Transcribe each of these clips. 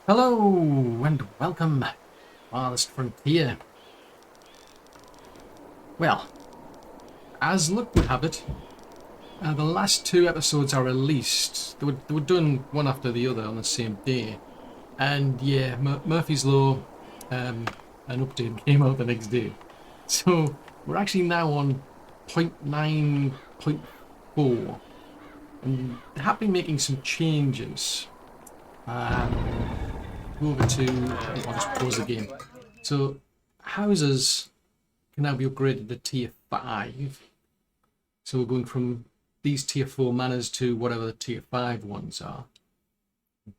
Hello and welcome, Farthest Frontier. Well, as luck would have it, the last two episodes are released. They were done one after the other on the same day, and yeah, Murphy's Law, an update came out the next day. So we're actually now on 0.9.4, and they have been making some changes. Go over to, I'll just pause the game. So houses can now be upgraded to tier 5. So we're going from these tier 4 manors to whatever the tier 5 ones are.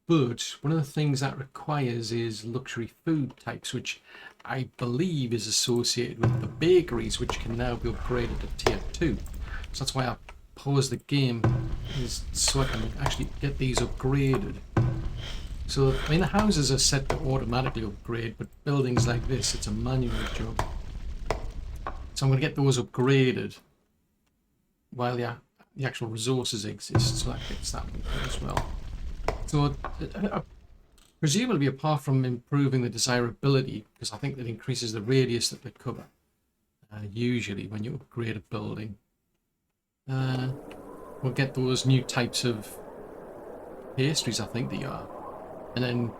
But one of the things that requires is luxury food types, which I believe is associated with the bakeries, which can now be upgraded to tier 2. So that's why I paused the game, is so I can actually get these upgraded. So, I mean, the houses are set to automatically upgrade, but buildings like this, it's a manual job. So I'm going to get those upgraded while the actual resources exist, so that gets that one as well. So, presumably, apart from improving the desirability, because I think that increases the radius that they cover, usually when you upgrade a building, we'll get those new types of pastries, I think they are. And then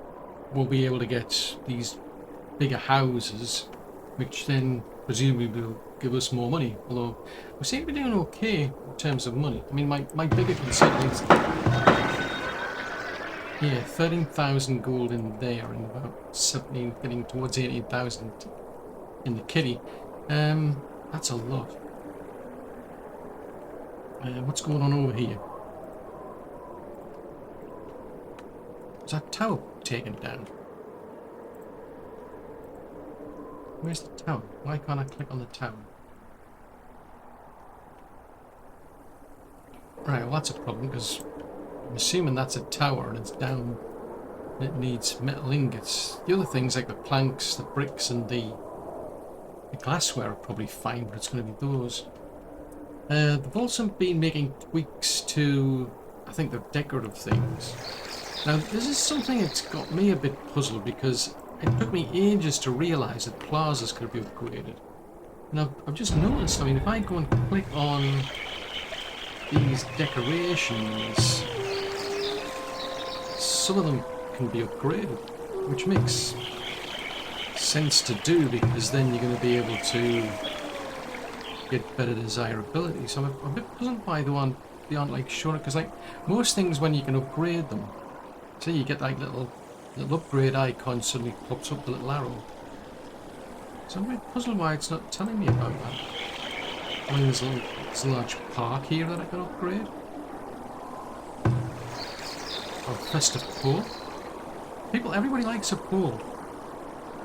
we'll be able to get these bigger houses, which then presumably will give us more money. Although we seem to be doing okay in terms of money. I mean, my bigger concern is, yeah, 13,000 gold in there and about 17, getting towards 18,000 in the kitty. That's a lot. What's going on over here? Is that tower taken down? Where's the tower? Why can't I click on the tower? Right, well that's a problem because I'm assuming that's a tower and it's down and it needs metal ingots. The other things like the planks, the bricks and the glassware are probably fine, but it's going to be those. They've also been making tweaks to, I think, the decorative things. Now, this is something that's got me a bit puzzled because it took me ages to realise that plazas could be upgraded. And I've just noticed, I mean, if I go and click on these decorations, some of them can be upgraded, which makes sense to do because then you're going to be able to get better desirability. So I'm a bit puzzled why they aren't like showing it, because like most things when you can upgrade them, so you get like little upgrade icon suddenly pops up the little arrow. So I'm a bit puzzled why it's not telling me about that. I mean, there's a large park here that I can upgrade. Oh, festive pole. Everybody likes a pole.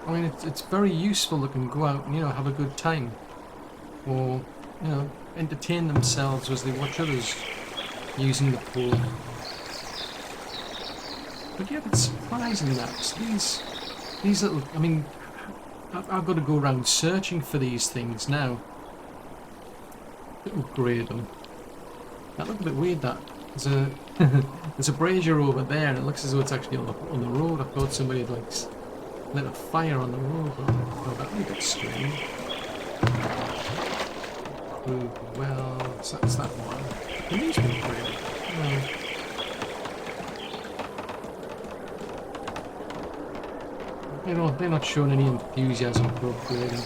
I mean, it's very useful. They can go out and, have a good time. Or, entertain themselves as they watch others using the pole. But yeah, it's surprising that these little, I mean, I've got to go around searching for these things now to upgrade them. That looked a bit weird, that. There's a brazier over there and it looks as though it's actually on the road. I thought somebody had like lit a fire on the road. Oh, that would be a bit strange. Oh, well, that's that one. Can these be upgraded? They're not showing any enthusiasm for upgrading.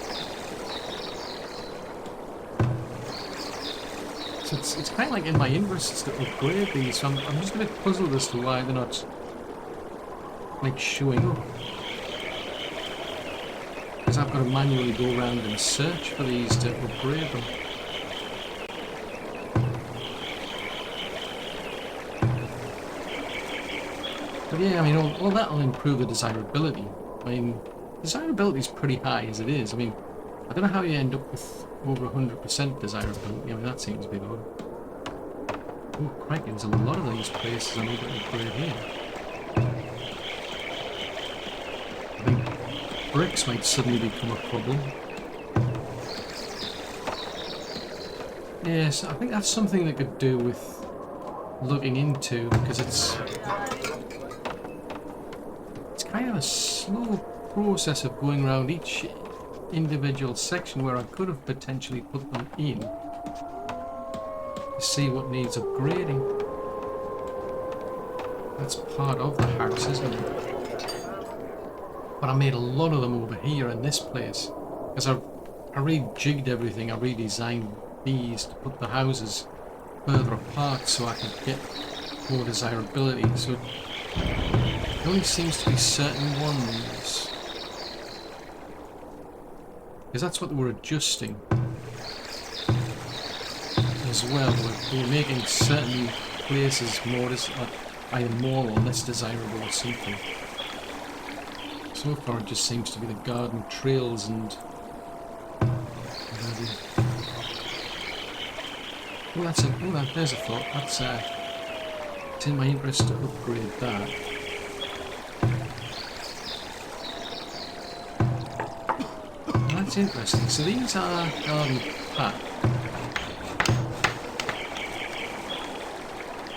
So it's kind of like in my interests to upgrade these, so I'm just a bit puzzled as to why they're not like showing up. Because I've got to manually go around and search for these to upgrade them. But yeah, I mean, all that'll improve the desirability. I mean, desirability is pretty high as it is. I mean, I don't know how you end up with over 100% desirability. I mean, that seems a bit odd. Oh, crikey, there's a lot of these places I need to upgrade here. I think bricks might suddenly become a problem. Yes, I think that's something they could do with looking into, because it's kind of a slow process of going around each individual section where I could have potentially put them in to see what needs upgrading. That's part of the house, isn't it? But I made a lot of them over here in this place because I rejigged everything. I redesigned these to put the houses further apart so I could get more desirability. So it only seems to be certain ones, because that's what we're adjusting as well. We're making certain places more either more or less desirable or something. So far it just seems to be the garden trails and oh, that's it. Oh, there's a thought. It's in my interest to upgrade that. Oh, that's interesting. So these are garden path.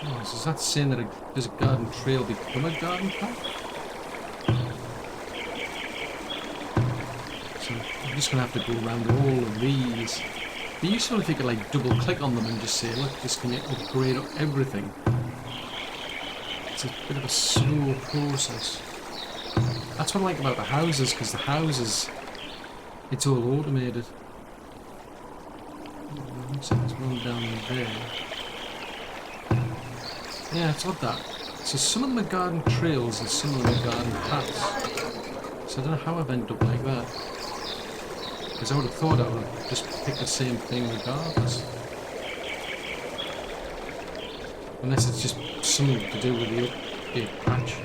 Oh, so that's saying that does a garden trail become a garden path? So I'm just going to have to go around all of these. It'd be useful if you could like double click on them and just say, look, just can you upgrade everything? It's a bit of a slow process. That's what I like about the houses, because the houses, it's all automated. Looks like there's one down there. Yeah, it's odd that. So some of them are garden trails and some of them are garden paths. So I don't know how I've ended up like that. Because I would have thought I would have just picked the same thing regardless. Unless it's just something to do with the update patch.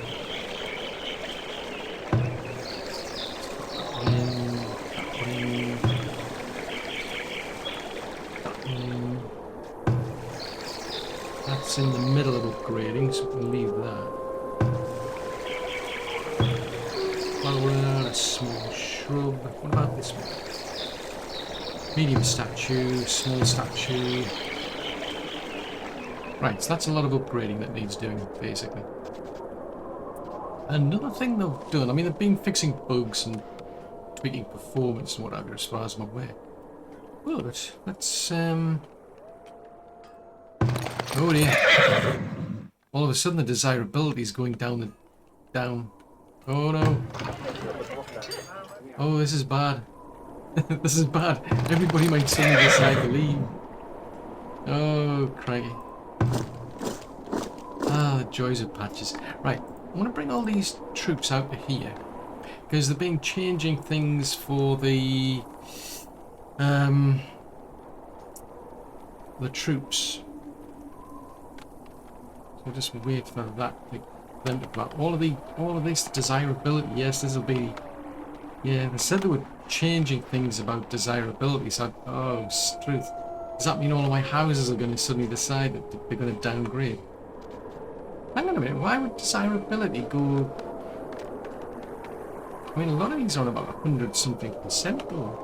That's in the middle of upgrading, so we'll leave that. Flower, a small shrub. What about this one? Medium statue, small statue. Right, so that's a lot of upgrading that needs doing, basically. Another thing they've done, I mean, they've been fixing bugs and tweaking performance and whatever, as far as I'm aware. But let's, oh dear. All of a sudden the desirability is going down. Oh no. Oh, this is bad. This is bad. Everybody might suddenly decide to leave. Oh, crikey. Ah, the joys of patches. Right, I'm going to bring all these troops out to here, because they've been changing things for the troops. So just wait for that. Them to come out. All of this desirability. Yes, this will be. Yeah, they said they were changing things about desirability. So, oh, truth. Does that mean all of my houses are going to suddenly decide that they're going to downgrade? Hang on a minute. Why would desirability go? I mean, a lot of these are on about 100-something% though.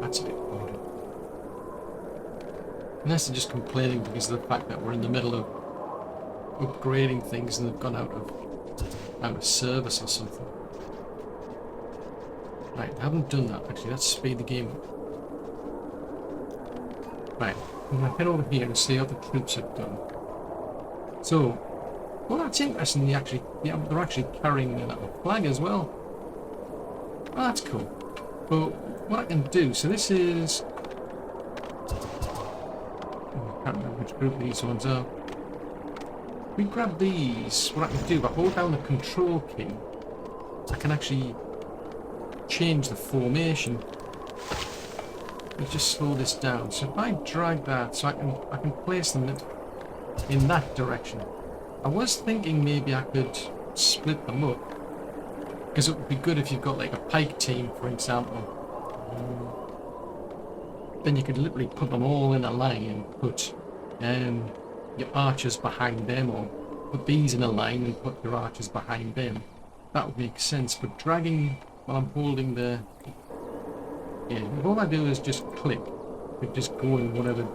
That's a bit odd. Unless they're just complaining because of the fact that we're in the middle of upgrading things and they've gone out of service or something. Right, I haven't done that actually. Let's speed the game up. Right, I'm going to head over here and see how the troops have done. So, well, that's interesting. They're actually carrying a flag as well. Well, that's cool. But what I can do, so this is. I can't remember which group these ones are. We grab these. What I can do, if I hold down the control key, I can actually change the formation. Let's just slow this down. So if I drag that, so I can place them in that direction. I was thinking maybe I could split them up, because it would be good if you've got like a pike team, for example. Then you could literally put them all in a line and put your archers behind them, or put these in a line and put your archers behind them. That would make sense. But dragging while I'm holding the... Yeah, all I do is just click. It just go in whatever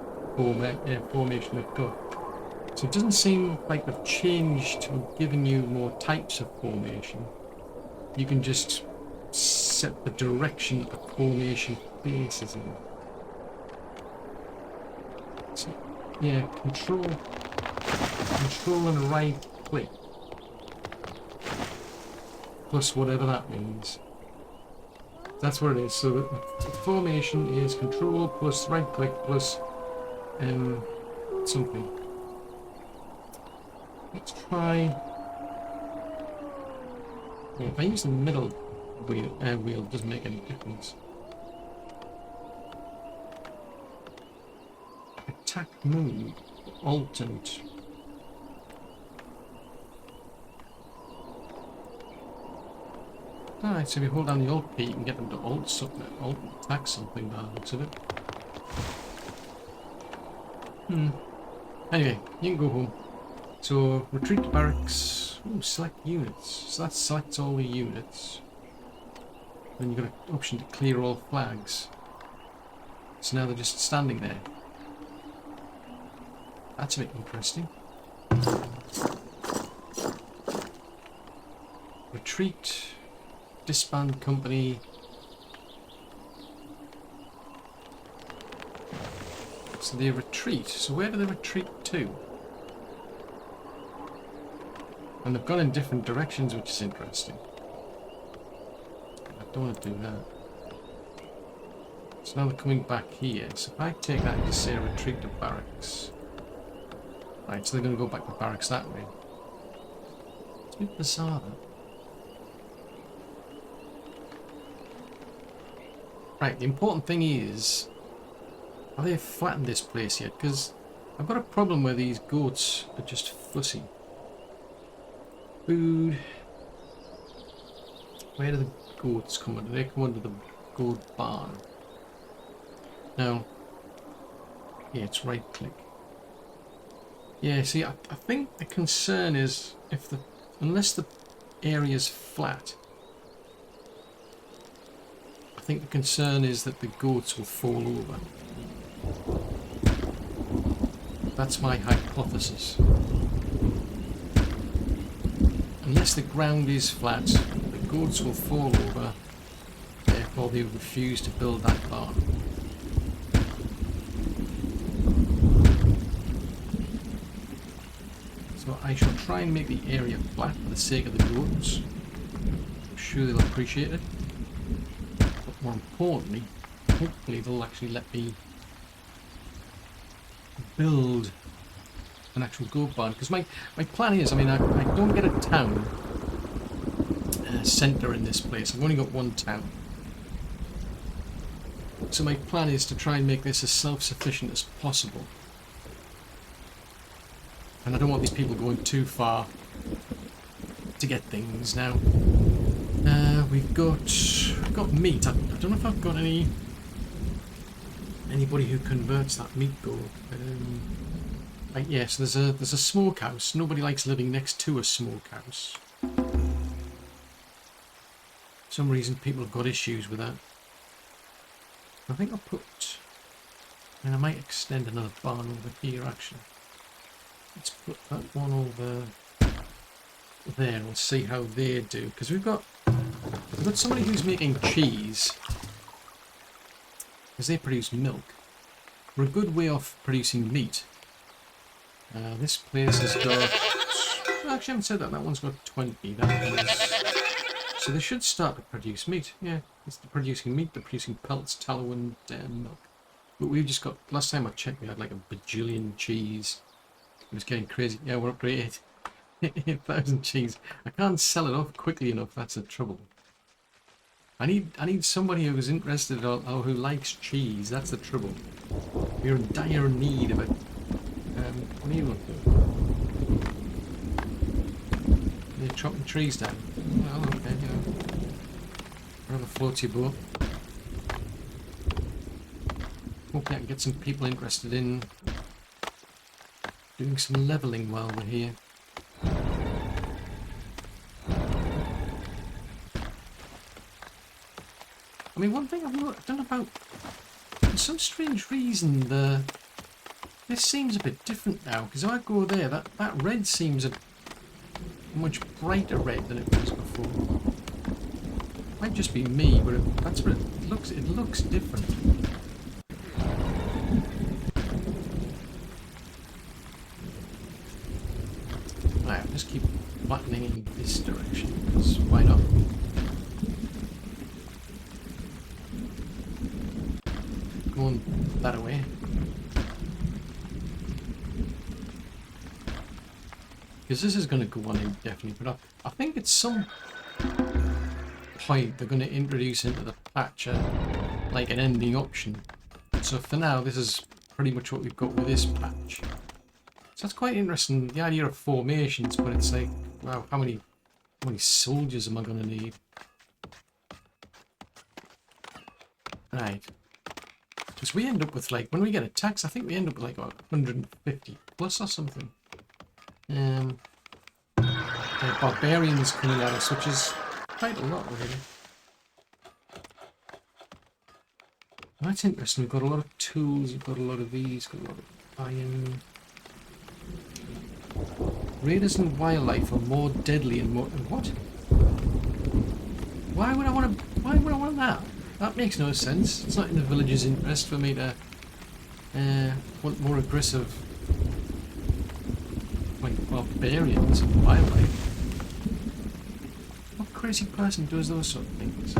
formation I've got. So it doesn't seem like they've changed to giving you more types of formation. You can just set the direction that the formation faces in. So, yeah, control and right click. Plus whatever that means. That's what it is. So the formation is control plus right click plus something. Let's try. Yeah, if I use the middle wheel, it doesn't make any difference. Attack move, alt and. Alright, so if you hold down the alt key, you can get them to alt something, alt attack something by the looks of it. Anyway, you can go home. So, retreat to barracks. Ooh, select units. So that selects all the units. Then you've got an option to clear all flags. So now they're just standing there. That's a bit interesting. Retreat. Disband company. So they retreat. So where do they retreat to? And they've gone in different directions, which is interesting. I don't want to do that. So now they're coming back here. So if I take that and just say retreat to barracks. Right, so they're going to go back to barracks that way. It's a bit bizarre, that. Right, the important thing is, have they flattened this place yet? Because I've got a problem where these goats are just fussy. Food. Where do the goats come under? They come under the goat barn. No. Yeah, it's right click. Yeah, see, I think the concern is if unless the area's flat. I think the concern is that the goats will fall over. That's my hypothesis. Unless the ground is flat, the goats will fall over, therefore they refuse to build that barn. So I shall try and make the area flat for the sake of the goats. I'm sure they'll appreciate it. But more importantly, hopefully they'll actually let me build an actual goat barn. Because my plan is, I mean, I don't get a town centre in this place. I've only got one town. So my plan is to try and make this as self-sufficient as possible. And I don't want these people going too far to get things. Now, we've got meat. I don't know if I've got anybody who converts that meat though. Like, yes, there's a smokehouse. Nobody likes living next to a smokehouse. For some reason, people have got issues with that. I think I'll put, and I might extend another barn over here actually. Let's put that one over there and we'll see how they do. Because we've got somebody who's making cheese. Because they produce milk. We're a good way off producing meat. This place has got... Well, actually, I haven't said that. That one's got 20. So they should start to produce meat. Yeah, it's producing meat. They're producing pelts, tallow, and milk. But we've just got... Last time I checked, we had like a bajillion cheese. It was getting crazy. Yeah, we're up to 8,000 cheese. I can't sell it off quickly enough. That's the trouble. I need somebody who's interested or who likes cheese. That's the trouble. We're in dire need of it. What are you looking for? You're chopping trees down. Well, okay, you know. Whatever floats your boat. Hopefully I can get some people interested in doing some levelling while we're here. I mean, one thing I've not done about, for some strange reason, the This seems a bit different now, because if I go there, that red seems a much brighter red than it was before. Might just be me, but that's what it looks. It looks different. Right, I'll just keep buttoning in this direction, because why not? Going that way. Because this is going to go on indefinitely, but I think at some point they're going to introduce into the patch like an ending option. So for now, this is pretty much what we've got with this patch. So that's quite interesting, the idea of formations, but it's like, wow, how many soldiers am I going to need? Right. Because we end up with, like, when we get attacks, I think we end up with like 150 plus or something. Barbarians coming at us, which is quite a lot, really. That's interesting. We've got a lot of tools. We've got a lot of these. Got a lot of iron. Raiders and wildlife are more deadly and more. What? Why would I want to? Why would I want that? That makes no sense. It's not in the village's interest for me to want more aggressive. Like barbarians and wildlife. What crazy person does those sort of things?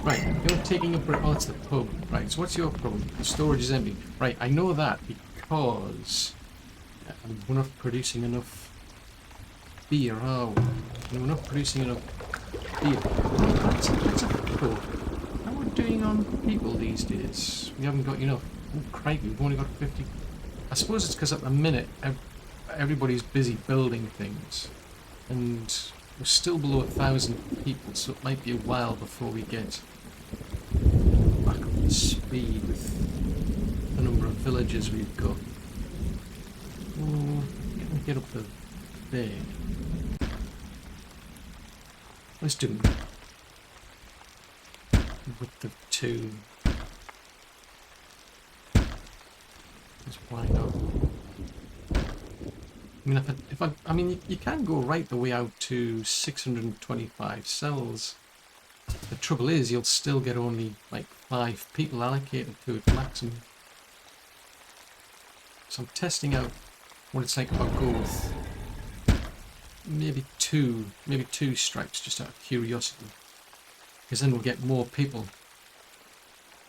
Right, you're taking a break. Oh, it's the pub. Right, so what's your problem? The storage is empty. Right, I know that because we're not producing enough beer, are we? We're not producing enough beer. That's a thought. How are we doing on people these days? We haven't got enough. Oh, crikey, we've only got 50. I suppose it's because at the minute everybody's busy building things, and we're still below 1,000 people, so it might be a while before we get back up to speed with the number of villages we've got. Oh, can we get up to there? Let's do width of 2. Just why not? I mean, I mean, you can go right the way out to 625 cells. The trouble is, you'll still get only like 5 people allocated to it maximum. So I'm testing out what it's like if I go with maybe two stripes just out of curiosity, because then we'll get more people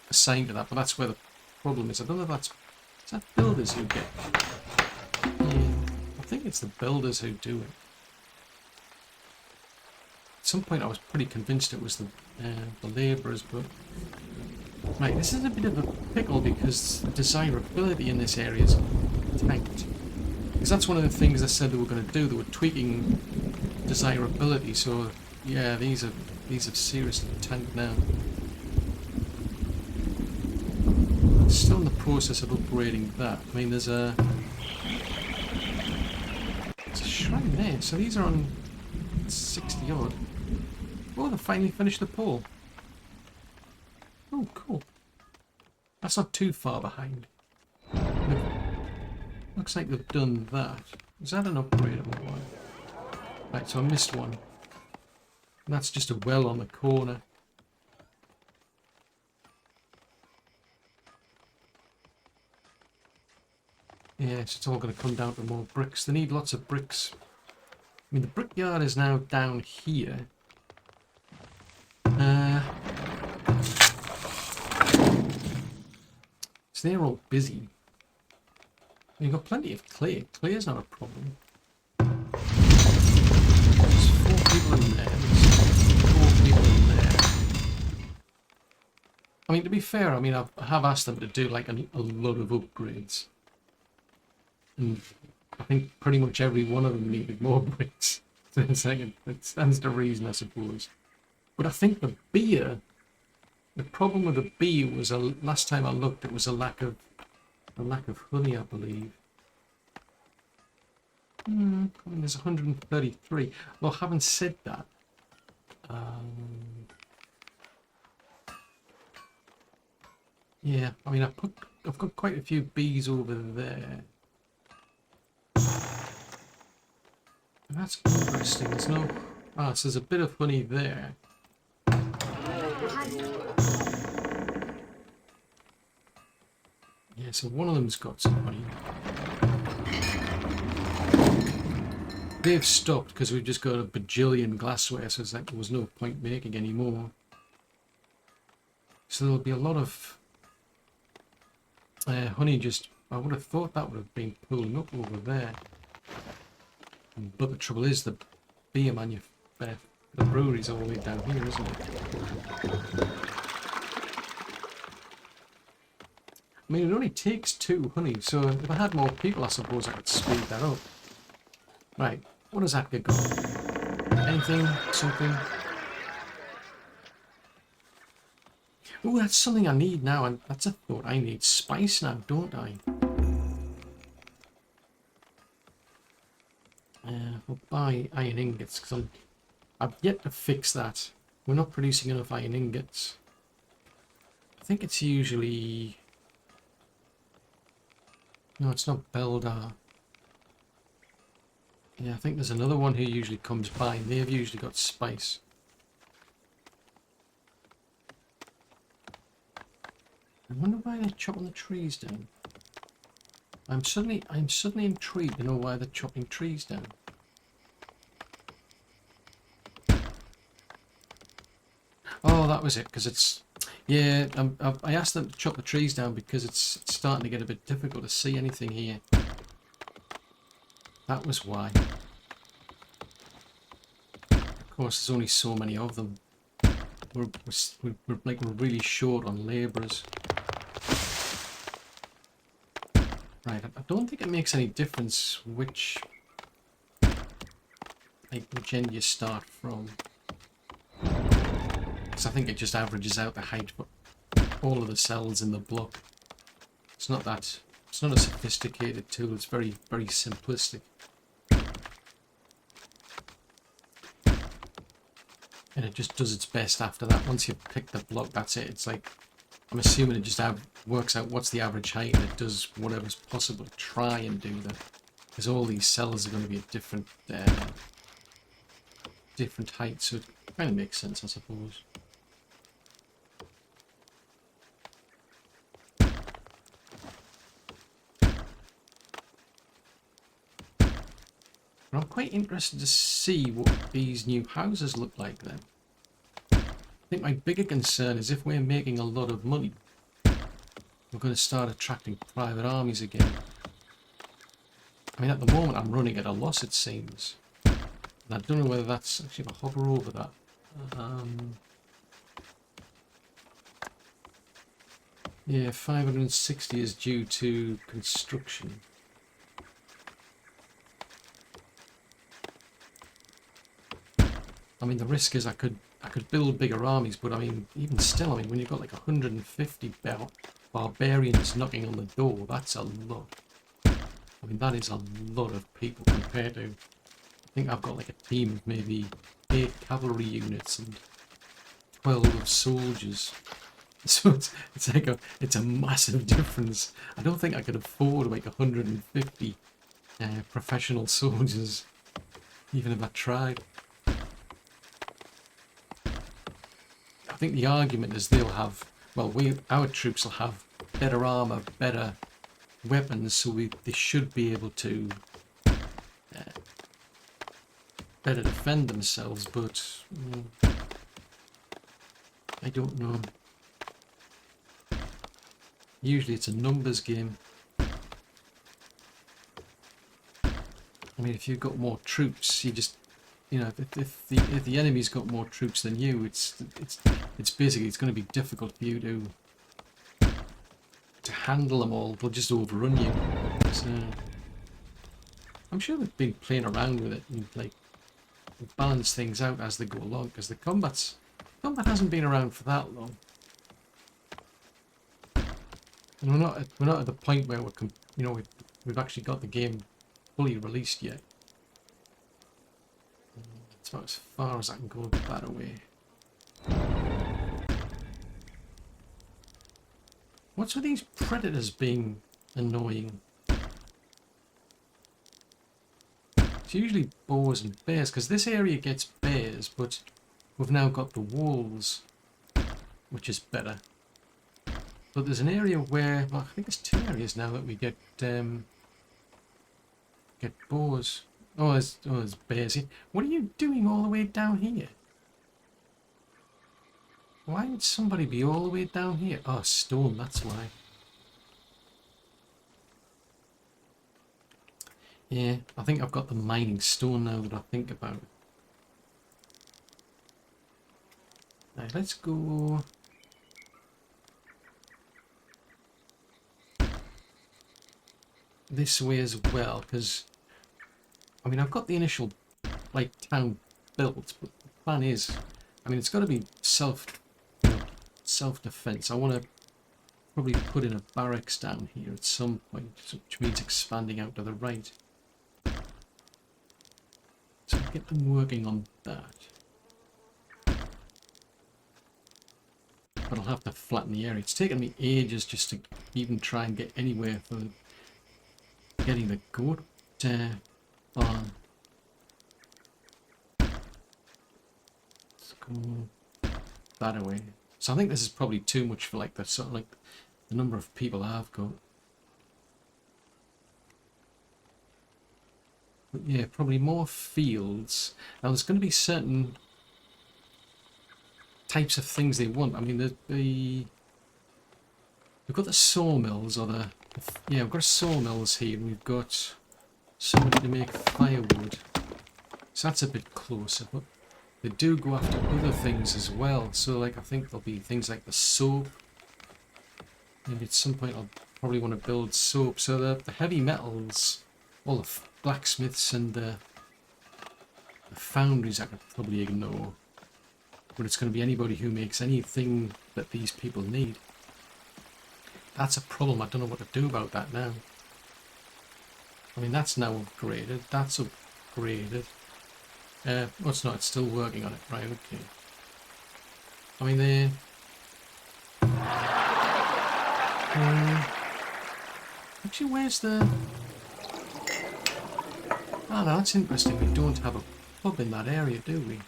assigned to that. But that's where the problem is. I don't know if is that builders who get. I think it's the builders who do it. At some point I was pretty convinced it was the labourers, but... Right, this is a bit of a pickle because the desirability in this area is tanked. Because that's one of the things they said they were going to do. They were tweaking desirability, so yeah, these have seriously tanked now. Still in the process of upgrading that. I mean, there's a shrine there, so these are on 60 odd. Oh, they finally finished the pole. Oh, cool. That's not too far behind. Looks like they've done that. Is that an upgradable one? Right, so I missed one. And that's just a well on the corner. Yes, it's all going to come down to more bricks. They need lots of bricks. I mean, the brickyard is now down here. So they're all busy. You've got plenty of clay. Clay is not a problem. There's 4 people in there. There's 4 people in there. I mean, to be fair, I mean, I have asked them to do like a lot of upgrades. And I think pretty much every one of them needed more bricks. So it's like it stands to reason, I suppose. But I think the beer, the problem with the beer was last time I looked, it was a lack of honey, I believe. I mean, there's 133. Well, having said that, yeah, I mean, I put I've got quite a few bees over there. And that's interesting. There's no... Ah, so there's a bit of honey there. Yeah, so one of them's got some honey. They've stopped because we've just got a bajillion glassware, so it's like there was no point making any more. So there'll be a lot of honey just... I would have thought that would have been pulling up over there. But the trouble is the beer the brewery's all the way down here, isn't it? I mean, it only takes 2 honey, so if I had more people, I suppose I could speed that up. Right, what has that got? Anything? Something? Oh, that's something I need now, and that's a thought. I need spice now, don't I? We'll buy iron ingots, because I've yet to fix that. We're not producing enough iron ingots. I think it's usually... No, it's not Beldar. Yeah, I think there's another one who usually comes by, and they've usually got spice. I wonder why they're chopping the trees down. I'm suddenly intrigued to know why they're chopping trees down. Oh, that was it, because it's... Yeah, I asked them to chop the trees down because it's starting to get a bit difficult to see anything here. That was why. Of course, there's only so many of them. We're really short on labourers. Right, I don't think it makes any difference which end you start from. Because I think it just averages out the height for all of the cells in the block. It's not a sophisticated tool, it's very, very simplistic. And it just does its best after that. Once you've picked the block, that's it. It's like, I'm assuming it just works out what's the average height, and it does whatever's possible to try and do that. Because all these cells are going to be at different heights, so it kind of makes sense, I suppose. But I'm quite interested to see what these new houses look like then. I think my bigger concern is if we're making a lot of money, we're going to start attracting private armies again. I mean, at the moment I'm running at a loss, it seems. And I don't know whether that's... Actually, if I hover over that... yeah, 560 is due to construction. I mean, the risk is I could build bigger armies, but I mean, even still, I mean, when you've got like 150 barbarians knocking on the door, that's a lot. I mean, that is a lot of people compared to... I think I've got like a team of maybe 8 cavalry units and 12 soldiers. So it's a massive difference. I don't think I could afford like 150 professional soldiers, even if I tried. I think the argument is they'll have, well, our troops will have better armor, better weapons, so they should be able to better defend themselves, but I don't know. Usually it's a numbers game. I mean, if you've got more troops, you just, you know, if the enemy's got more troops than you, it's basically, it's going to be difficult for you to handle them all. They'll just overrun you. So, I'm sure they've been playing around with it and like balance things out as they go along, because the combat hasn't been around for that long. And we're not at the point where we've actually got the game fully released yet. It's about as far as I can go that away. What's with these predators being annoying? It's usually boars and bears, because this area gets bears, but we've now got the wolves, which is better. But there's an area where, well, I think there's 2 areas now that we get boars. Oh, there's bears here. What are you doing all the way down here? Why would somebody be all the way down here? Oh, stone, that's why. Yeah, I think I've got the mining stone now that I think about it. Right, let's go... this way as well, because... I mean, I've got the initial, like, town built, but the plan is... I mean, it's got to be self-defense. I want to probably put in a barracks down here at some point, which means expanding out to the right. So I'll get them working on that. But I'll have to flatten the area. It's taken me ages just to even try and get anywhere for getting the goat barn. Let's go that away. So I think this is probably too much for like the sort of like the number of people I've got. But yeah, probably more fields. Now there's going to be certain types of things they want. I mean, we've got the sawmills, or yeah, we've got sawmills here, and we've got somebody to make firewood. So that's a bit closer, but they do go after other things as well. So like, I think there'll be things like the soap. Maybe at some point I'll probably want to build soap. So the heavy metals, all the blacksmiths and the foundries I could probably ignore. But it's going to be anybody who makes anything that these people need. That's a problem. I don't know what to do about that now. I mean, that's now upgraded. That's upgraded. Oh, it's not. It's still working on it. Right, okay. I mean, they... actually, where's the... Oh, no, that's interesting. We don't have a pub in that area, do we?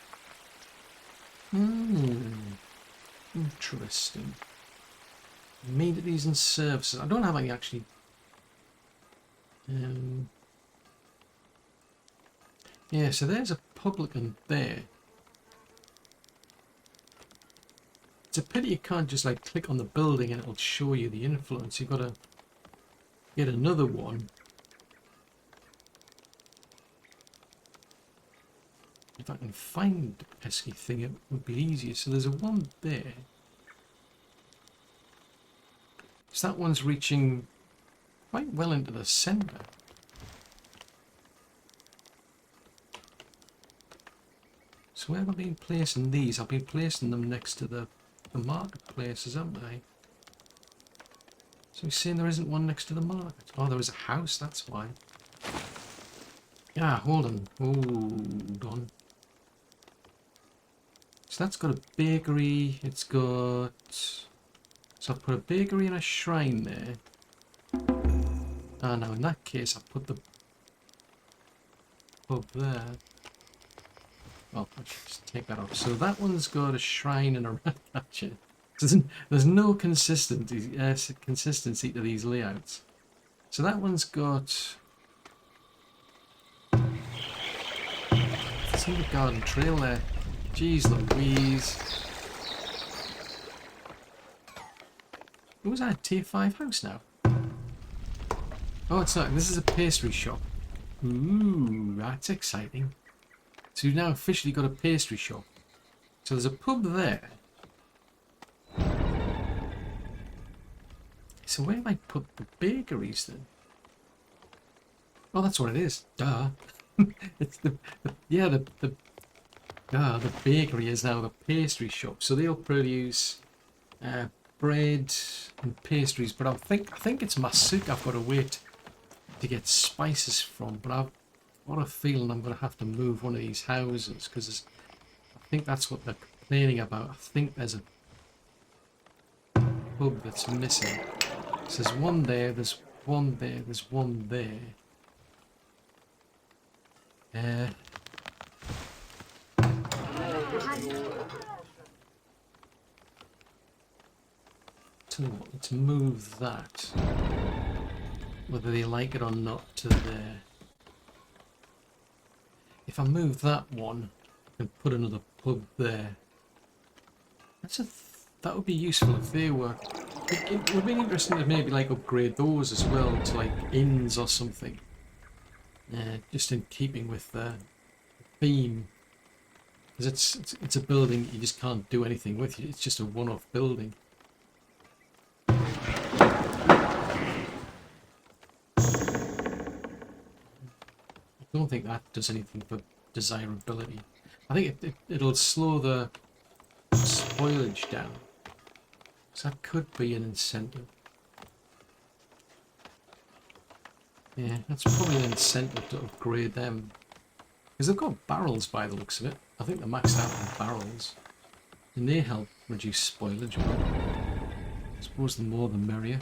Interesting. Amenities and services. I don't have any actually. Yeah, so there's a publican there. It's a pity you can't just like click on the building and it'll show you the influence. You've got to get another one. If I can find the pesky thing, it would be easier. So there's a one there. So that one's reaching quite well into the centre. So where have I been placing these? I've been placing them next to the marketplaces, haven't I? So you're saying there isn't one next to the market? Oh, there was a house, that's why. Yeah, hold on. Hold on. So that's got a bakery, it's got... So I've put a bakery and a shrine there. Ah, now in that case I put the pub there. Well, I should just take that off. So that one's got a shrine and a rat catcher. There's no consistency to these layouts. So that one's got... See the garden trail there. Jeez Louise. Was that a tier 5 house now? Oh, it's not. This is a pastry shop. Ooh, that's exciting. So you've now officially got a pastry shop. So there's a pub there. So where have I put the bakeries then? Oh, that's what it is. Duh. It's the bakery is now the pastry shop. So they'll produce bread and pastries, but I think it's Masuk I've got to wait to get spices from, but I've got a feeling I'm going to have to move one of these houses, because I think that's what they're complaining about. I think there's a pub that's missing. So there's one there, there's one there, there's one there. Let's move that, whether they like it or not, to there. If I move that one and put another pub there, that would be useful if they were. It would be interesting to maybe like upgrade those as well to like inns or something. Just in keeping with the theme, because it's a building you just can't do anything with. It's just a one-off building. I don't think that does anything for desirability. I think it'll slow the spoilage down. So that could be an incentive. Yeah, that's probably an incentive to upgrade them. Because they've got barrels by the looks of it. I think they're maxed out on barrels. And they help reduce spoilage. But I suppose the more the merrier.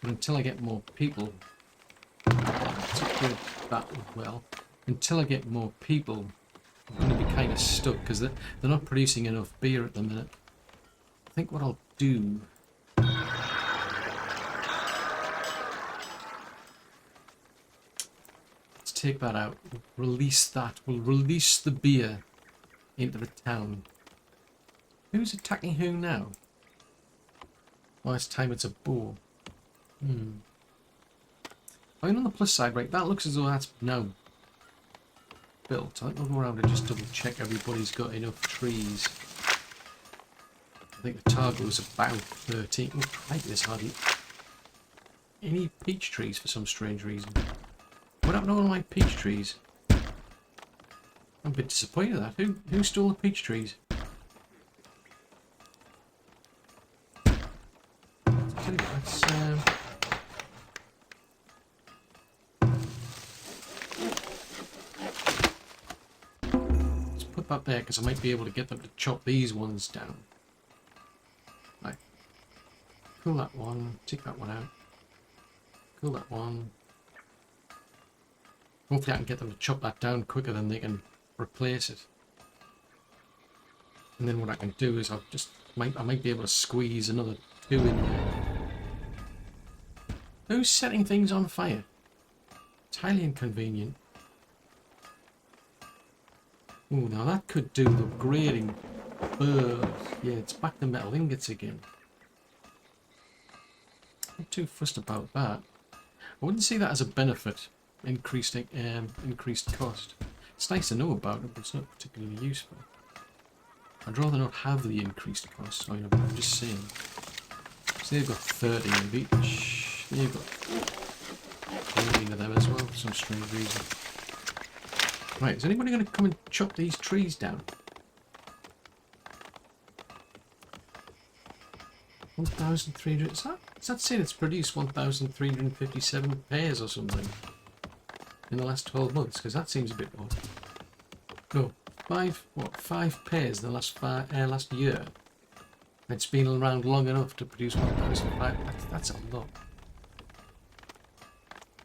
But until I get more people... Let's upgrade that as well. Until I get more people, I'm going to be kind of stuck because they're not producing enough beer at the minute. I think what I'll do... Let's take that out. We'll release that. We'll release the beer into the town. Who's attacking who now? Well, this time it's a boar. I mean, on the plus side, right, that looks as though that's now built. I'll go around and just double check everybody's got enough trees. I think the target was about 13. Oh, right, there's hardly any peach trees for some strange reason. What happened to all my peach trees? I'm a bit disappointed at that. Who stole the peach trees? Let's put that there because I might be able to get them to chop these ones down. Right. Pull that one, take that one out. Pull that one. Hopefully I can get them to chop that down quicker than they can replace it. And then what I can do is I might be able to squeeze another 2 in there. Who's setting things on fire? It's highly inconvenient. Oh, now that could do the upgrading. Yeah, it's back to metal ingots again. Not too fussed about that. I wouldn't see that as a benefit. Increased cost. It's nice to know about it, but it's not particularly useful. I'd rather not have the increased cost. I'm just saying. So they've got 30 of each. They've got 14 of them as well for some strange reason. Right, is anybody going to come and chop these trees down? 1,300. Is that saying it's produced 1,357 pairs or something in the last 12 months? Because that seems a bit odd. No, 5 pairs in the last year. It's been around long enough to produce 1,500. That's a lot.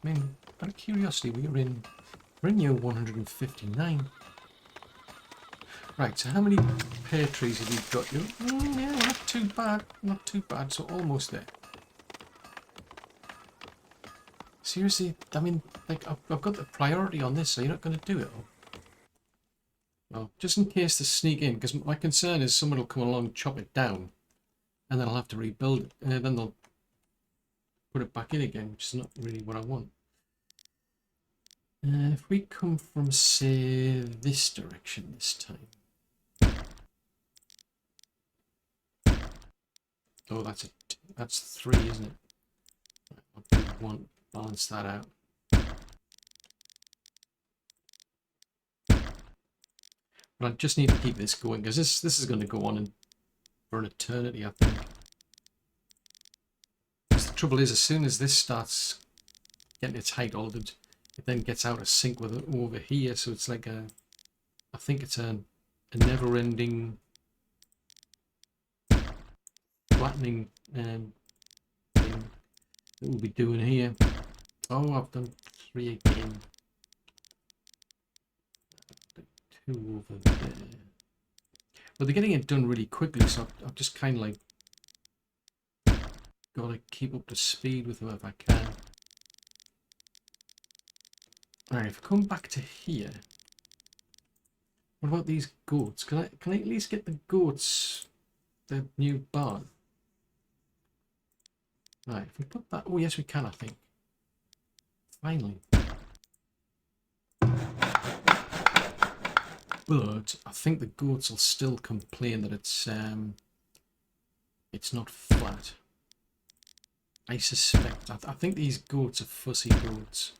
I mean, out of curiosity, we're in year 159. Right, so how many pear trees have you got? Yeah, not too bad. Not too bad, so almost there. Seriously, I mean, like, I've got the priority on this, so you're not going to do it? Well, just in case to sneak in, because my concern is someone will come along and chop it down, and then I'll have to rebuild it, and then they'll put it back in again, which is not really what I want. If we come from, say, this direction this time. Oh, that's 3, isn't it? I'll do 1, balance that out. But I just need to keep this going, because this is going to go on for an eternity, I think. Because the trouble is, as soon as this starts getting its height altered, it then gets out of sync with it over here, so it's like I think it's a never-ending flattening thing that we'll be doing here. Oh, I've done 3 again. 2 over there. But they're getting it done really quickly, so I've just kind of like got to keep up to speed with them if I can. Alright, if I come back to here, what about these goats? Can I at least get the goats, the new barn? Right, if we put that, oh yes we can, I think. Finally. But I think the goats will still complain that it's not flat. I suspect. I think these goats are fussy goats.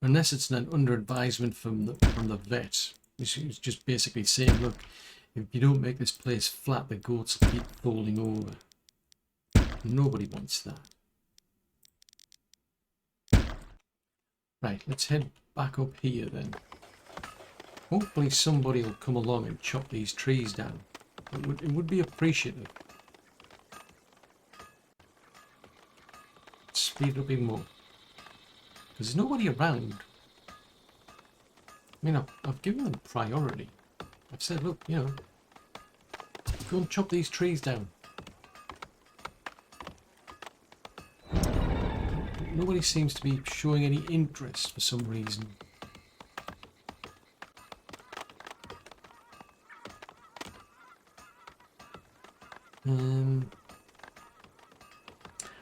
Unless it's an under advisement from the vet, which is just basically saying, look, if you don't make this place flat, the goats will keep falling over. Nobody wants that. Right, let's head back up here then. Hopefully somebody will come along and chop these trees down. It would be appreciative. Speed it up even more. There's nobody around. I mean, I've given them priority. I've said, look, you know, go and chop these trees down. Nobody seems to be showing any interest for some reason. I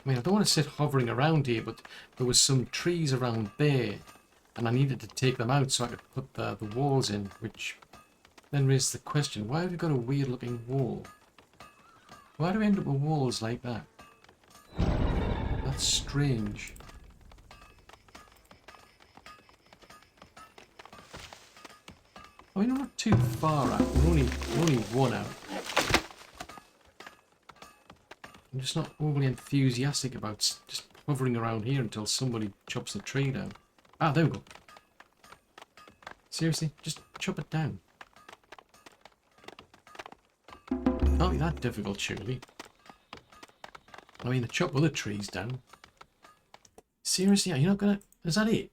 mean, I don't want to sit hovering around here, but there was some trees around there, and I needed to take them out so I could put the walls in, which then raised the question, why have you got a weird looking wall? Why do we end up with walls like that? That's strange. I mean, we're not too far out, we're only 1 out. I'm just not overly enthusiastic about just hovering around here until somebody chops the tree down. Ah, there we go. Seriously, just chop it down. Can't be that difficult, surely. I mean, to chop other trees down. Seriously, are you not gonna... Is that it?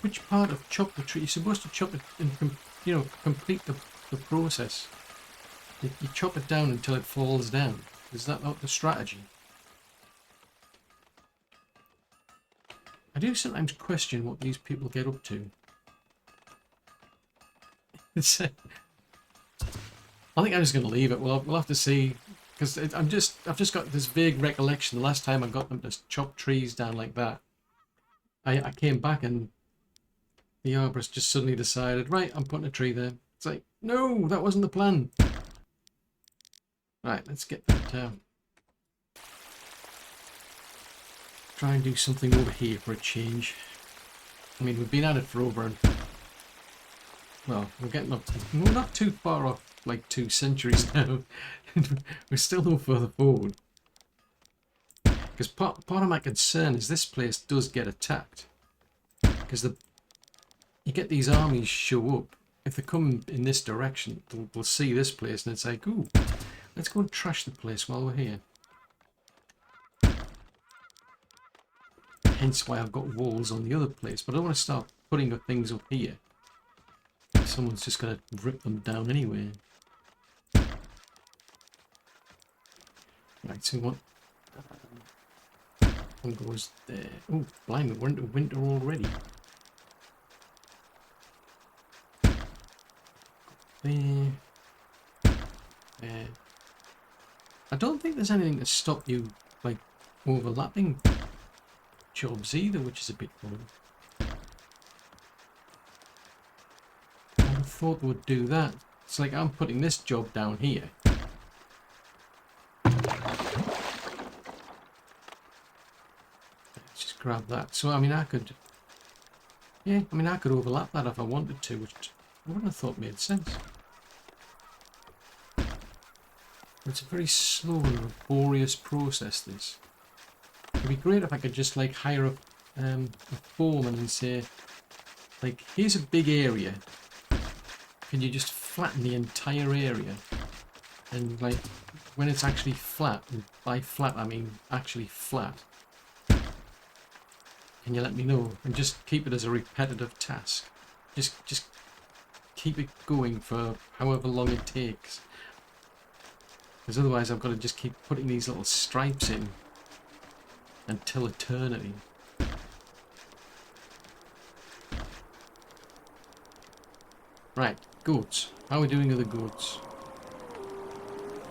Which part of chop the tree? You're supposed to chop it and, you know, complete the process. You chop it down until it falls down. Is that not the strategy? I do sometimes question what these people get up to. I think I'm just going to leave it. We'll have to see, because I've just got this vague recollection. The last time I got them to chop trees down like that, I came back and the arborist just suddenly decided, right, I'm putting a tree there. It's like, no, that wasn't the plan. Right, let's get that. Try and do something over here for a change. I mean, we've been at it for over. Well, we're getting up. We're not too far off, like 2 centuries now. We're still no further forward. Because part of my concern is this place does get attacked. Because you get these armies show up. If they come in this direction, they'll see this place and it's like, ooh, let's go and trash the place while we're here. Hence why I've got walls on the other place. But I don't want to start putting the things up here. Someone's just going to rip them down anyway. Right, so what? One goes there. Oh, blimey, we're into winter already. There. There. I don't think there's anything to stop you, like, overlapping jobs either, which is a bit fun. I thought they would do that. It's like I'm putting this job down here. Let's just grab that. So, I mean, I could... Yeah, I mean, I could overlap that if I wanted to, which I wouldn't have thought made sense. It's a very slow and laborious process, this. It'd be great if I could just, like, hire a foreman and say, Like, here's a big area. Can you just flatten the entire area? And like, when it's actually flat, and by flat I mean actually flat, can you let me know? And just keep it as a repetitive task. Just keep it going for however long it takes. Because otherwise I've got to just keep putting these little stripes in until eternity. Right, goats. How are we doing with the goats?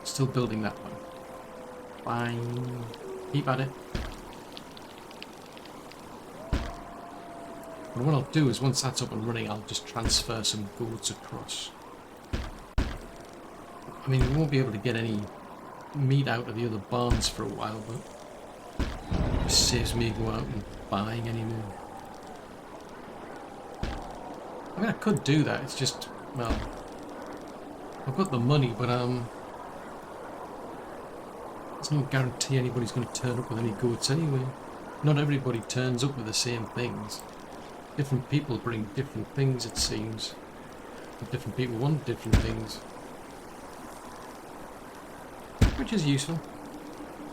Still building that one. Fine. Keep at it. But what I'll do is once that's up and running, I'll just transfer some goats across. I mean, we won't be able to get any meat out of the other barns for a while, but it just saves me going out and buying any more. I mean, I could do that, it's just, well, I've got the money, but there's no guarantee anybody's going to turn up with any goats anyway. Not everybody turns up with the same things. Different people bring different things, it seems. But different people want different things. Which is useful.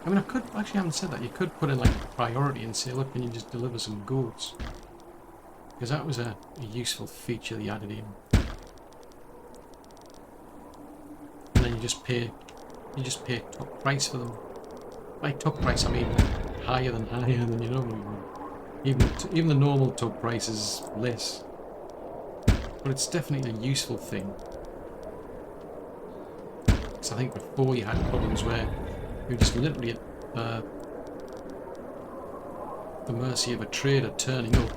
I mean, I could, actually I haven't said that, you could put in like a priority and say, look, can you just deliver some goats? Because that was a useful feature they added in. And then you just pay top price for them. By top price I mean higher than you normally would. Even the normal top price is less. But it's definitely a useful thing. Because I think before you had problems where you were just literally at the mercy of a trader turning up.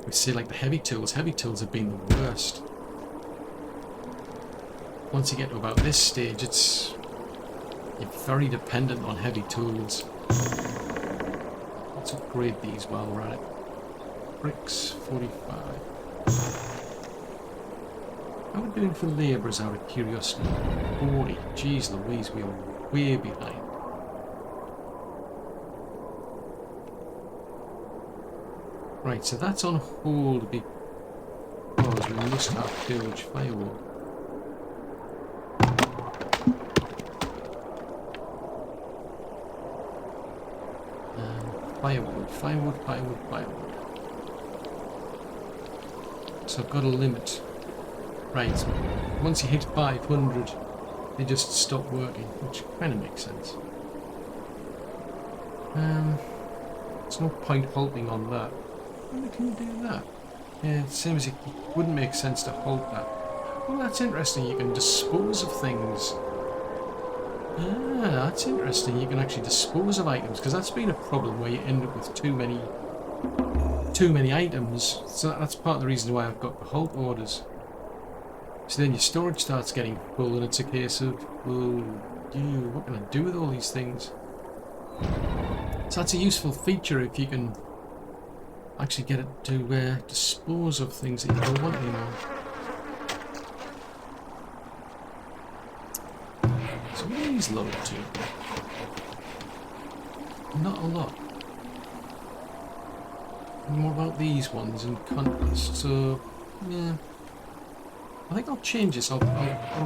We say like the heavy tools have been the worst. Once you get to about this stage, you're very dependent on heavy tools. Let's upgrade these while we're at it. Bricks, 45. How are we doing for labourers out of curiosity? 40. Jeez Louise, we are way behind. Right, so that's on hold because we must have too much firewood. Firewood. So I've got a limit. Right, once you hit 500, they just stop working, which kind of makes sense. There's no point halting on that. When can you do that? Yeah, it seems it wouldn't make sense to halt that. Well, that's interesting, you can dispose of things. Ah, that's interesting, you can actually dispose of items, because that's been a problem where you end up with too many items. So that's part of the reason why I've got the halt orders. So then your storage starts getting full and it's a case of, well, what can I do with all these things? So that's a useful feature if you can actually get it to dispose of things that you don't want anymore. So what are these load to? Not a lot. And what about these ones in contrast? So, yeah. I think I'll change this. I'll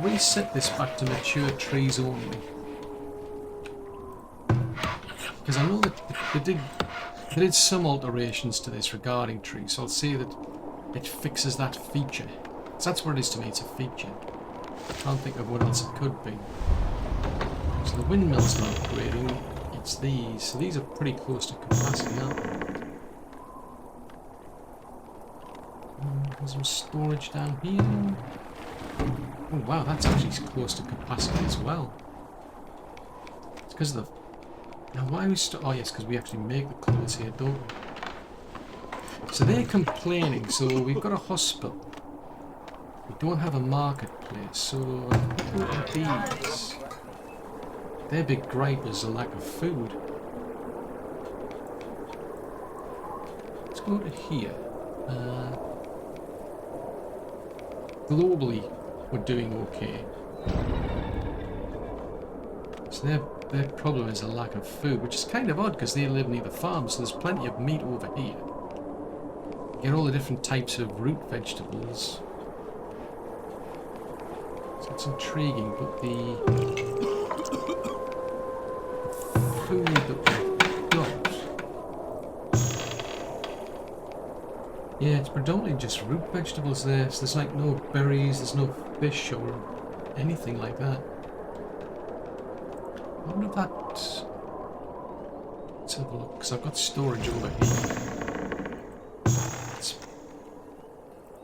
reset this back to mature trees only. Because I know that they did some alterations to this regarding trees, so I'll say that it fixes that feature. So that's what it is to me, it's a feature. I can't think of what else it could be. So the windmill's not upgrading, it's these. So these are pretty close to capacity, aren't they? There's some storage down here. Oh wow, that's actually close to capacity as well. It's because of the... Now why are we oh yes, because we actually make the clothes here, don't we? So they're complaining, so we've got a hospital. We don't have a marketplace, so what are these? Their big gripe is the lack of food. Let's go to here. Globally, we're doing okay. So their problem is a lack of food, which is kind of odd because they live near the farm, so there's plenty of meat over here. Get all the different types of root vegetables. So it's intriguing, but the food that we've got, yeah, it's predominantly just root vegetables there. So there's like no berries, there's no fish or anything like that. I wonder if that. Let's have a look, because I've got storage over here. It's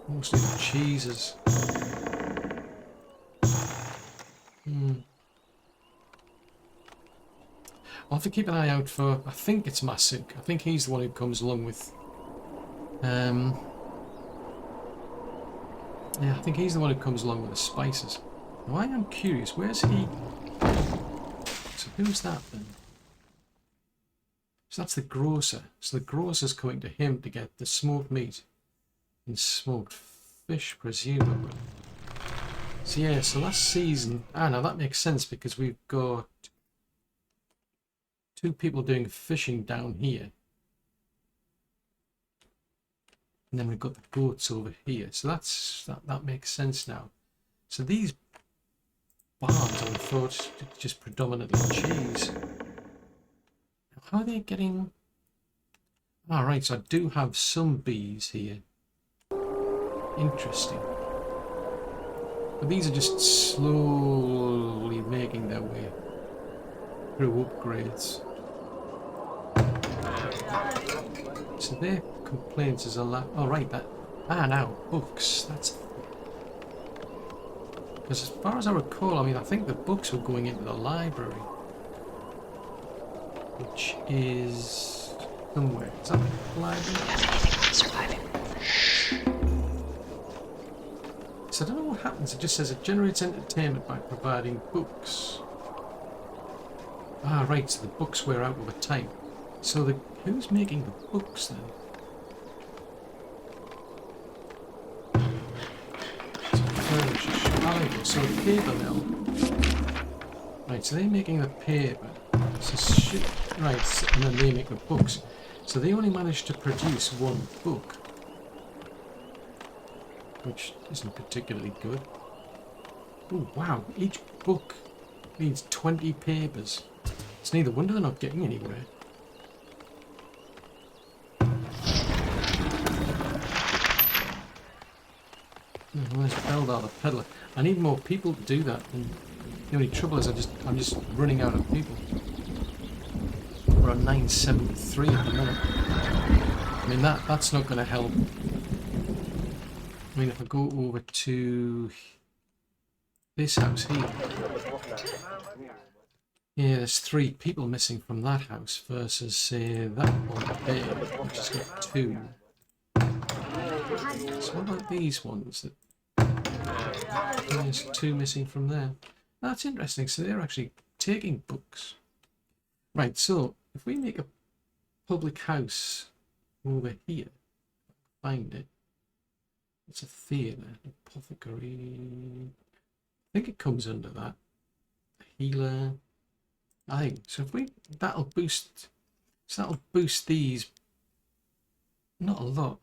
mostly the cheeses. I'll have to keep an eye out for, I think it's Masuk. I think he's the one who comes along with, yeah, I think he's the one who comes along with the spices. Now I am curious, where's he? So who's that then? So that's the grocer. So the grocer's coming to him to get the smoked meat and smoked fish, presumably. So yeah, so last season, now that makes sense because we've got 2 people doing fishing down here. And then we've got the goats over here. So that makes sense now. So these barns, I would have thought, just predominantly cheese. How are they getting... Right, so I do have some bees here. Interesting. But these are just slowly making their way through upgrades. So their complaints is a lot. Oh, right, that. Now, books. That's. Because as far as I recall, I mean, I think the books were going into the library. Which is. Somewhere. Is that the library? Surviving. So I don't know what happens. It just says it generates entertainment by providing books. Right, so the books wear out over time. So who's making the books then? So the paper mill. Right, so they're making the paper. So right, and then they make the books. So they only managed to produce 1 book, which isn't particularly good. Oh wow, each book needs 20 papers. It's neither wonder they're not getting anywhere. Where's Beldar the peddler? I need more people to do that, and the only trouble is I'm just running out of people. We're on 973 at the minute. I mean that's not going to help. I mean if I go over to this house here, yeah, there's 3 people missing from that house versus say that one there, which has got 2. So what about these ones? There's 2 missing from there. That's interesting. So they're actually taking books. Right, so if we make a public house over here, find it. It's a theatre, apothecary. I think it comes under that. A healer. I think so. If we that'll boost these. Not a lot.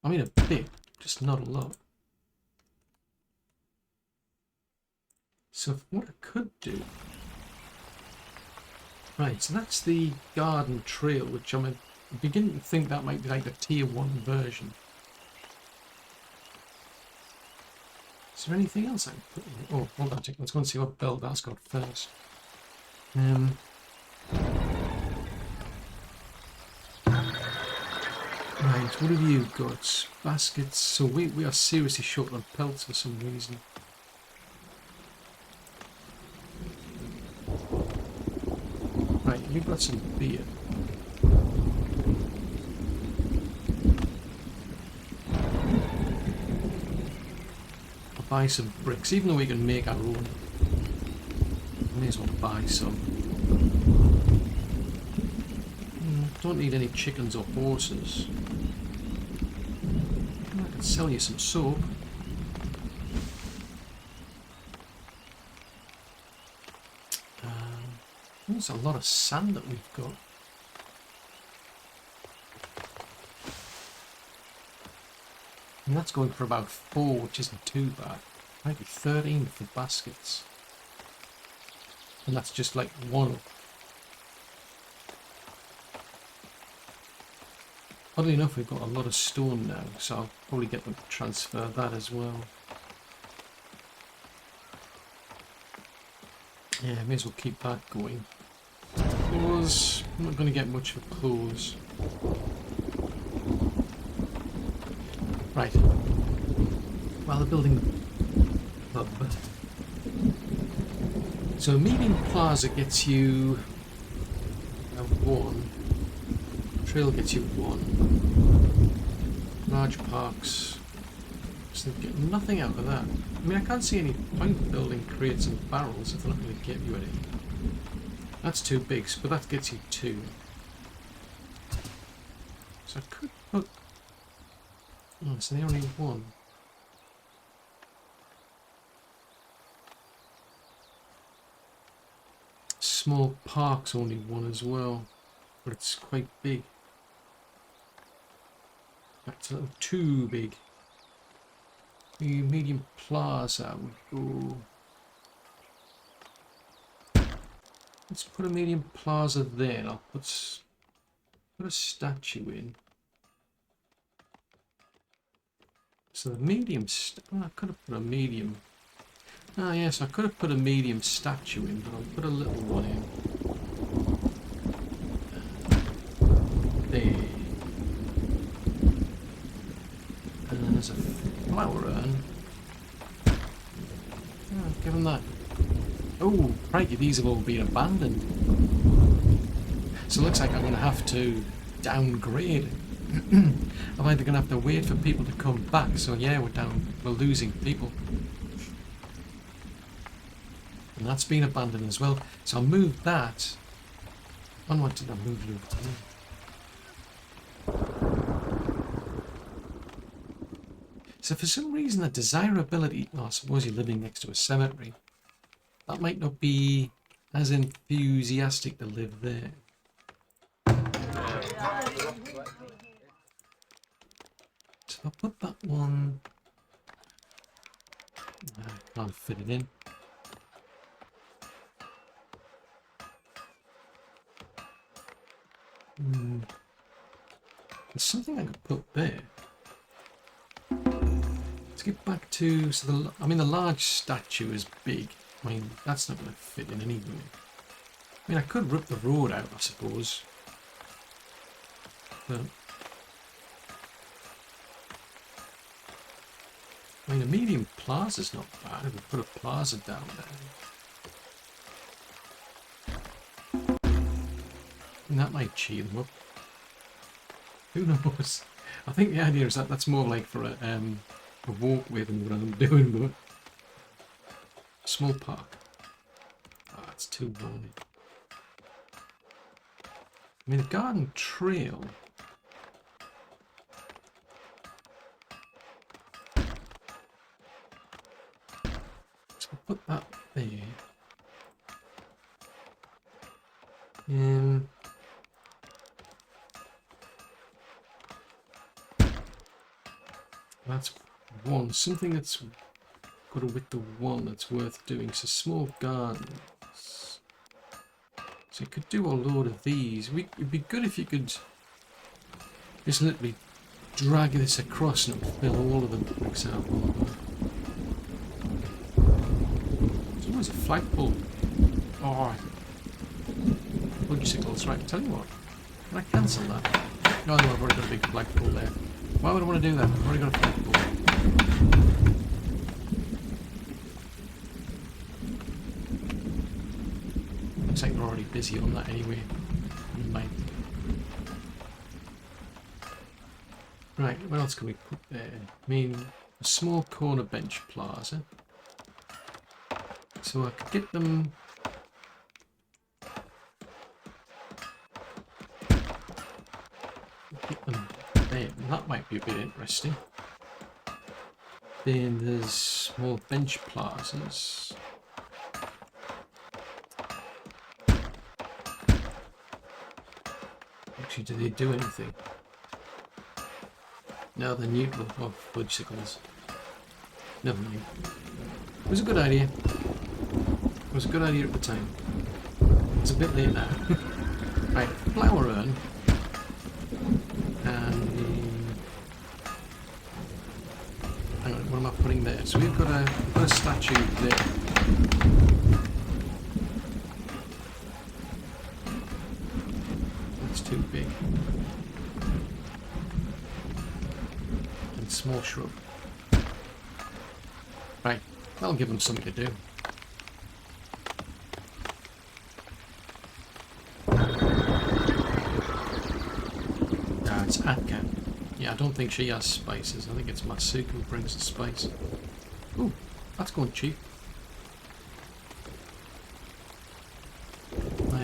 I mean a bit, just not a lot. So what I could do. Right, so that's the garden trail, which I'm beginning to think that might be like the tier 1 version. Is there anything else I can put in? Oh, hold on a second. Let's go and see what Beldar's got first. Right, what have you got? Baskets. So we are seriously short on pelts for some reason. Right, we've got some beer. I'll buy some bricks, even though we can make our own. May as well buy some. Don't need any chickens or horses. I can sell you some soap. There's a lot of sand that we've got. And that's going for about 4, which isn't too bad. Maybe 13 for baskets. And that's just like one. Oddly enough, we've got a lot of stone now, so I'll probably get them to transfer that as well. Yeah, may as well keep that going. Close. I'm not going to get much for close. Right. While they're building the pub. So medium plaza gets you a 1. Trail gets you 1. Large parks. So they get nothing out of that. I mean, I can't see any point building crates and barrels if they're not going to get you any. That's too big, but that gets you 2. So I could put... Oh, so they only 1. Small park's only 1 as well, but it's quite big. That's a little too big. The medium plaza would go... Let's put a medium plaza there, and I'll put a statue in. So the medium... I could have put a medium... Ah yes, I could have put a medium statue in, but I'll put a little one in. There. And then there's a flower urn. Oh, give them that. Oh, crikey, these have all been abandoned. So it looks like I'm going to have to downgrade. I'm either going to have to wait for people to come back. So yeah, we're losing people. And that's been abandoned as well. So I'll move that. Oh no, I did not move it over to there. So for some reason the desirability, I suppose you're living next to a cemetery, that might not be as enthusiastic to live there. So I'll put that one, I can't fit it in. There's something I could put there. Let's get back to, so the large statue is big. I mean, that's not going to fit in anyway. I mean, I could rip the road out, I suppose. But I mean, a medium plaza's not bad if we put a plaza down there. And that might cheer them up. Who knows? I think the idea is that that's more like for a walkway than what I'm doing, but small park. Ah, it's too bony. I mean, a garden trail. So I'll put that there. That's 1. Something that's got a width of 1 that's worth doing. So small gardens. So you could do a load of these. It'd be good if you could just literally drag this across and fill all of them, for example. There's always a flagpole. Oh, buggy-sickles. Right, I'll tell you what. Can I cancel that? No, I've already got a big flagpole there. Why would I want to do that? I've already got a flagpole. Looks like we're already busy on that anyway. Right, what else can we put there? I mean, a small corner bench plaza. So I could get them... there. That might be a bit interesting. Then there's small bench plazas. Actually, do they do anything? No, they're neutral of fudgesicles. Never mind. It was a good idea. It was a good idea at the time. It's a bit late now. Right, flower urn. And hang on, what am I putting there? So we've got a statue there. That's too big. And small shrub. Right, that'll give them something to do. It's Atka. Yeah, I don't think she has spices. I think it's Masuku who brings the spice. Ooh, that's going cheap.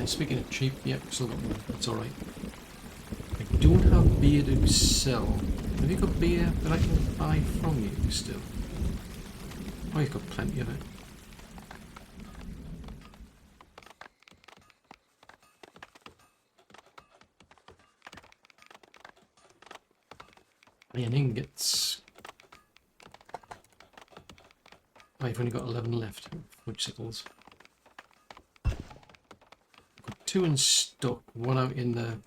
Speaking of cheap, yep, still got more. That's alright. I don't have beer to sell. Have you got beer that I can buy from you still? Oh, you've got plenty of it. Iron ingots. Oh, you've only got 11 left. Fudgesicles. Got 2 in stock, 1 out in the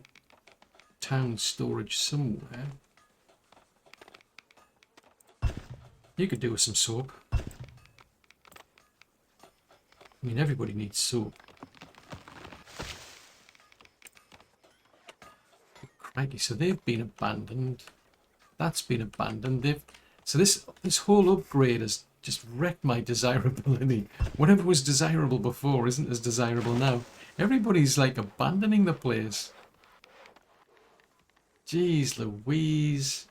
town storage somewhere. You could do with some soap. I mean, everybody needs soap. Crikey, so they've been abandoned. That's been abandoned. So this whole upgrade has just wrecked my desirability. Whatever was desirable before isn't as desirable now. Everybody's like abandoning the place. Jeez Louise.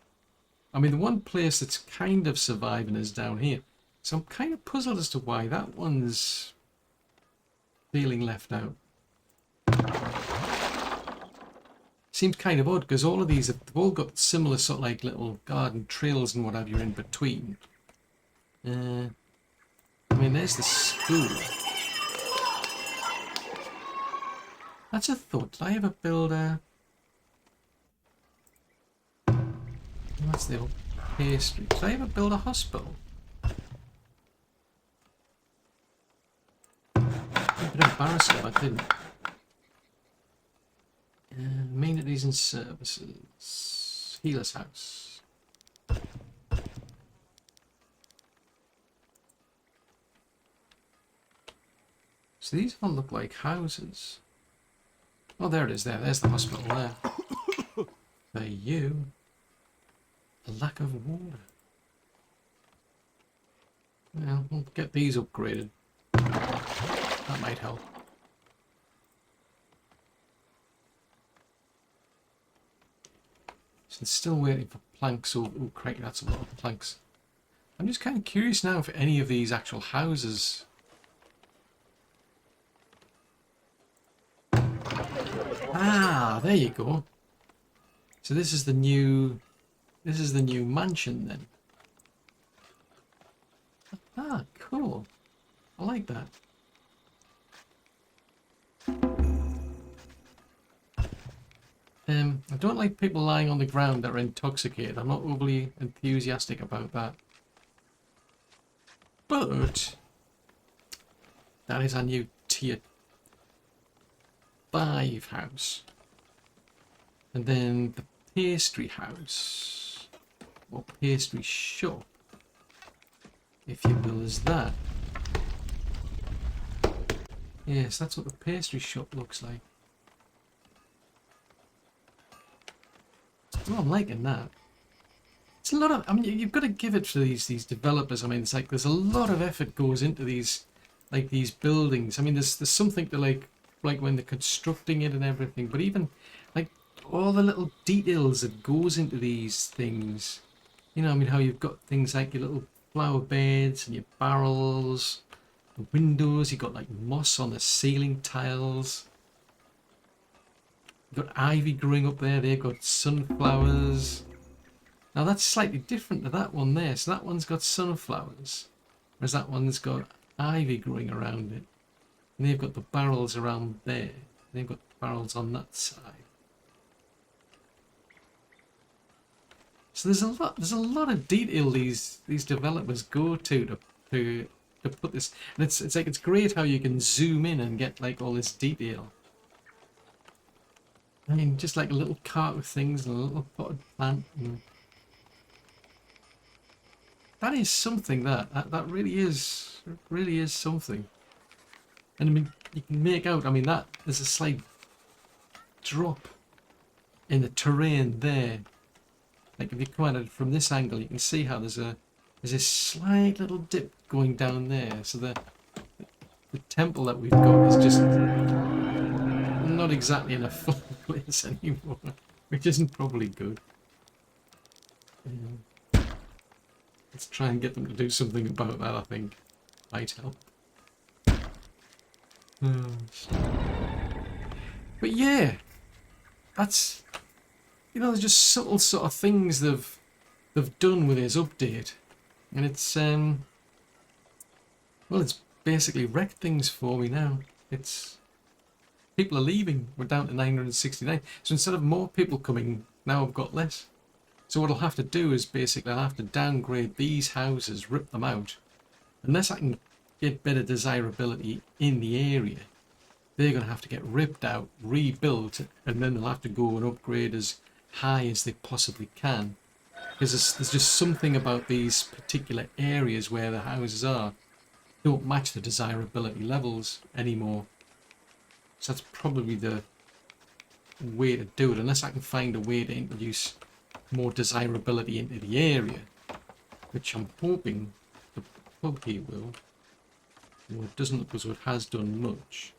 I mean, the one place that's kind of surviving is down here. So I'm kind of puzzled as to why that one's feeling left out. Seems kind of odd because all of these have all got similar sort of like little garden trails and what have you in between. I mean, there's the school. That's a thought. Did I ever build a... That's the old pastry. Did I ever build a hospital? A bit embarrassing if I didn't. Amenities and services. Healer's house. So these all look like houses. Oh, there it is there. There's the hospital there. For you. A lack of water. Well, we'll get these upgraded. That might help. So still waiting for planks. Oh, crikey, that's a lot of planks. I'm just kind of curious now if any of these actual houses... Ah, there you go. So this is the new mansion then. Ah, cool. I like that. I don't like people lying on the ground that are intoxicated. I'm not overly enthusiastic about that. But that is our new tier 5 house. And then the pastry house, or pastry shop, if you will, is that. Yes, that's what the pastry shop looks like. Oh, I'm liking that. It's a lot of, I mean, you've got to give it to these developers. I mean, it's like there's a lot of effort goes into these, like these buildings. I mean, there's something to like when they're constructing it and everything. But even like all the little details that goes into these things. You know, I mean, how you've got things like your little flower beds and your barrels, the windows. You've got like moss on the ceiling tiles. You've got ivy growing up there. They've got sunflowers. Now that's slightly different to that one there. So that one's got sunflowers, whereas that one's got ivy growing around it. And they've got the barrels around there. They've got barrels on that side. So there's a lot of detail these developers go to put this, and it's like it's great how you can zoom in and get like all this detail. I mean, just like a little cart with things and a little potted plant. And that is something. That really is something. And I mean, you can make out. I mean, that there's a slight drop in the terrain there. Like if you come at it from this angle, you can see how there's a slight little dip going down there. So the temple that we've got is just not exactly in a flat place anymore, which isn't probably good. Let's try and get them to do something about that. I think might help. But yeah, that's, you know, there's just subtle sort of things they've done with his update, and it's well, it's basically wrecked things for me now. It's people are leaving. We're down to 969. So instead of more people coming, now I've got less. So what I'll have to do is basically I'll have to downgrade these houses, rip them out. Unless I can get better desirability in the area, they're going to have to get ripped out, rebuilt, and then they'll have to go and upgrade as high as they possibly can. Because there's just something about these particular areas where the houses are don't match the desirability levels anymore. So that's probably the way to do it, unless I can find a way to introduce more desirability into the area, which I'm hoping the pub here will. Well, it doesn't look as though it has done much.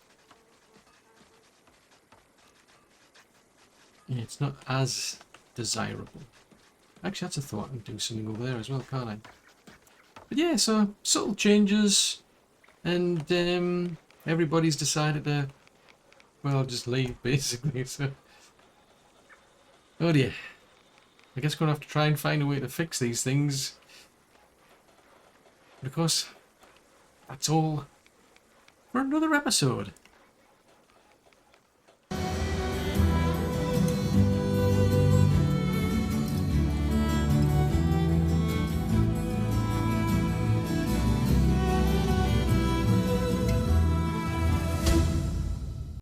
Yeah, it's not as desirable. Actually, that's a thought. I can do something over there as well, can't I? But yeah, so subtle changes, and everybody's decided to, well, just leave basically. So, oh dear. I guess we're going to have to try and find a way to fix these things. But of course, that's all for another episode.